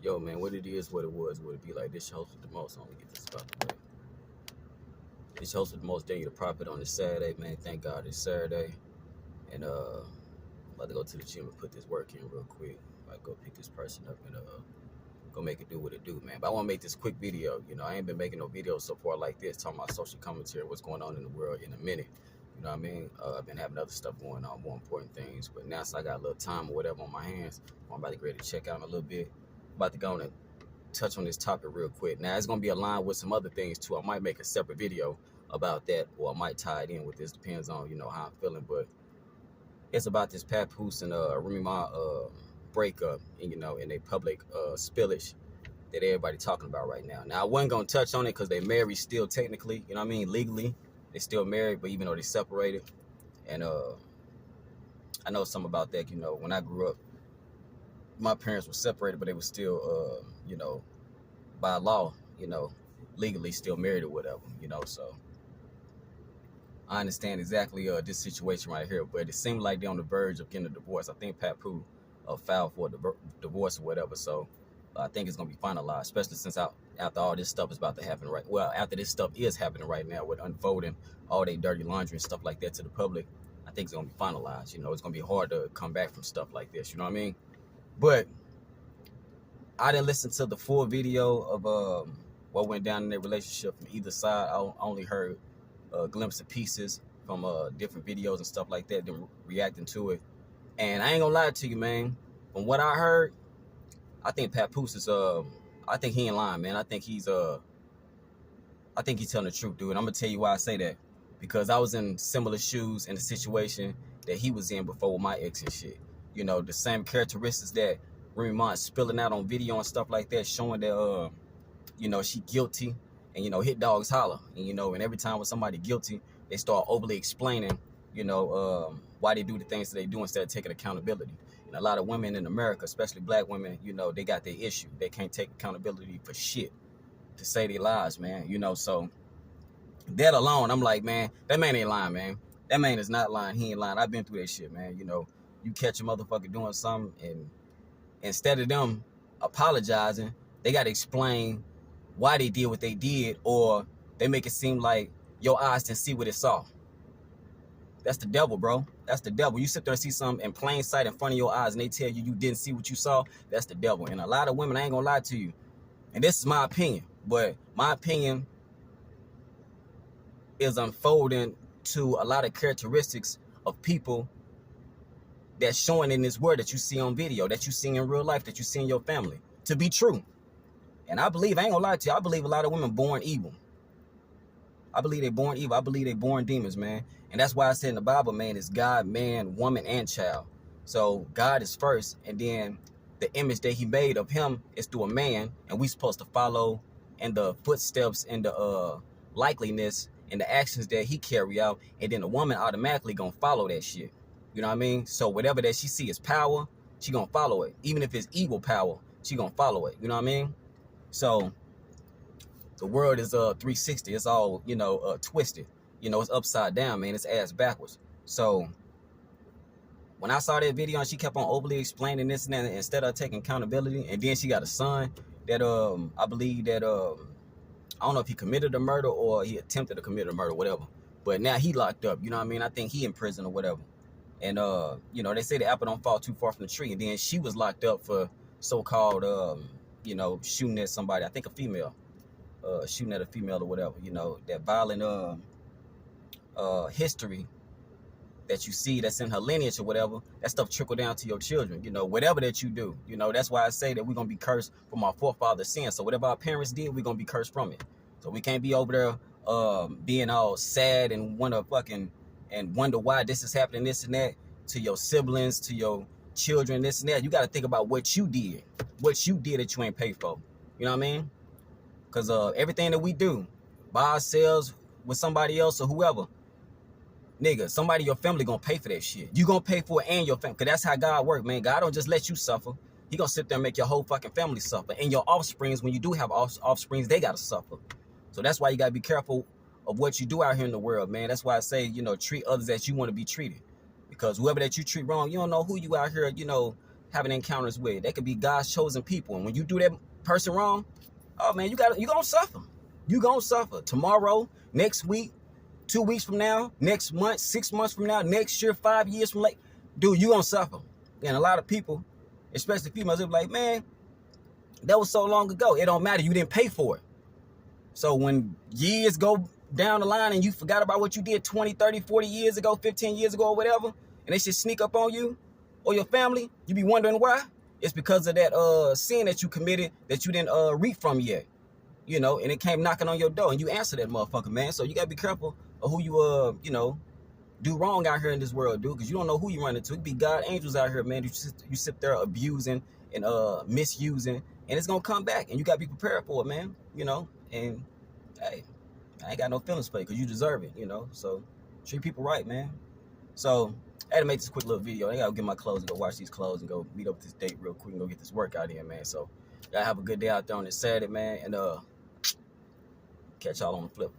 Yo, man, what it is, what it was, what it be like. This your host with the most. I'm gonna get this about the way. This your host with the most. Daniel the Prophet on this Saturday, man. Thank God it's Saturday. And I'm about to go to the gym and put this work in real quick. Like go pick this person up and go make it do what it do, man. But I want to make this quick video. You know, I ain't been making no videos so far like this, talking about social commentary, what's going on in the world in a minute. You know what I mean? I've been having other stuff going on, more important things. But now, so I got a little time or whatever on my hands, I'm about to get ready to check out in a little bit. I'm about to go on and touch on this topic real quick. Now, it's going to be aligned with some other things, too. I might make a separate video about that, or I might tie it in with this. Depends on, you know, how I'm feeling. But it's about this Papoose and Remy Ma breakup, and, you know, in a public spillage that everybody talking about right now. Now, I wasn't going to touch on it because they married still technically, you know what I mean, legally. They still married, but even though they separated. And I know something about that, you know, when I grew up, my parents were separated, but they were still, you know, by law, you know, legally still married or whatever, you know, so I understand exactly this situation right here, but it seemed like they're on the verge of getting a divorce. I think Papoose filed for a divorce or whatever, so I think it's going to be finalized, especially since after all this stuff is about to happen after this stuff is happening right now with unfolding all their dirty laundry and stuff like that to the public. I think it's going to be finalized. You know, it's going to be hard to come back from stuff like this, you know what I mean? But I didn't listen to the full video of what went down in their relationship from either side. I only heard a glimpse of pieces from different videos and stuff like that, them reacting to it. And I ain't gonna lie to you, man. From what I heard, I think Papoose is I think he ain't lying, man. I think he's telling the truth, dude. And I'm gonna tell you why I say that. Because I was in similar shoes in the situation that he was in before with my ex and shit. You know, the same characteristics that Remy Ma is spilling out on video and stuff like that, showing that you know, she guilty, and you know, hit dogs holler. And you know, and every time when somebody guilty, they start overly explaining, you know, why they do the things that they do instead of taking accountability. And a lot of women in America, especially black women, you know, they got their issue. They can't take accountability for shit to say their lies, man. You know, so that alone, I'm like, man, that man ain't lying, man. That man is not lying. He ain't lying. I've been through that shit, man. You know, you catch a motherfucker doing something, and instead of them apologizing, they got to explain why they did what they did, or they make it seem like your eyes didn't see what it saw. That's the devil, bro. That's the devil. You sit there and see something in plain sight in front of your eyes, and they tell you you didn't see what you saw. That's the devil. And a lot of women, I ain't gonna lie to you, and this is my opinion, but my opinion is unfolding to a lot of characteristics of people that's showing in this world that you see on video, that you see in real life, that you see in your family, to be true. And I believe, I ain't gonna lie to you, I believe a lot of women born evil. I believe they're born evil. I believe they're born demons, man. And that's why I said in the Bible, man, it's God, man, woman, and child. So God is first, and then the image that he made of him is through a man, and we supposed to follow in the footsteps and the likeliness and the actions that he carry out, and then the woman automatically gonna follow that shit. You know what I mean? So whatever that she see as power, she gonna follow it. Even if it's evil power, she gonna follow it. You know what I mean? So the world is 360. It's all, you know, twisted. You know, it's upside down, man. It's ass backwards. So when I saw that video and she kept on overly explaining this and that instead of taking accountability, and then she got a son that I believe that I don't know if he committed a murder or he attempted to commit a murder, whatever. But now he locked up. You know what I mean? I think he in prison or whatever. And you know, they say the apple don't fall too far from the tree. And then she was locked up for so-called you know, shooting at somebody. I think a female. Shooting at a female or whatever, you know, that violent history that you see that's in her lineage or whatever, that stuff trickle down to your children, you know, whatever that you do. You know, that's why I say that we're going to be cursed from our forefathers' sins. So whatever our parents did, we're going to be cursed from it. So we can't be over there being all sad and wonder why this is happening, this and that, to your siblings, to your children, this and that. You got to think about what you did that you ain't paid for. You know what I mean? Because everything that we do by ourselves, with somebody else or whoever, nigga, somebody in your family gonna pay for that shit. You gonna pay for it and your family. Because that's how God works, man. God don't just let you suffer. He gonna sit there and make your whole fucking family suffer. And your offsprings, when you do have offsprings, they gotta suffer. So that's why you gotta be careful of what you do out here in the world, man. That's why I say, you know, treat others as you want to be treated. Because whoever that you treat wrong, you don't know who you out here, you know, having encounters with. They could be God's chosen people. And when you do that person wrong, oh man, you're gonna suffer. You're gonna suffer. Tomorrow, next week, 2 weeks from now, next month, 6 months from now, next year, 5 years from later, dude, you're gonna suffer. And a lot of people, especially females, they're like, man, that was so long ago. It don't matter. You didn't pay for it. So when years go down the line and you forgot about what you did 20, 30, 40 years ago, 15 years ago or whatever, and they should sneak up on you or your family, you be wondering why? It's because of that sin that you committed that you didn't reap from yet. You know, and it came knocking on your door and you answer that motherfucker, man. So you gotta be careful of who you you know, do wrong out here in this world, dude, because you don't know who you run into. It could be God angels out here, man. You sit there abusing and misusing, and it's gonna come back, and you gotta be prepared for it, man. You know, and hey, I ain't got no feelings for you because you deserve it, you know. So treat people right, man. So I had to make this quick little video. I gotta get my clothes and go wash these clothes and go meet up with this date real quick and go get this workout in, man. So y'all have a good day out there on this Saturday, man, and catch y'all on the flip.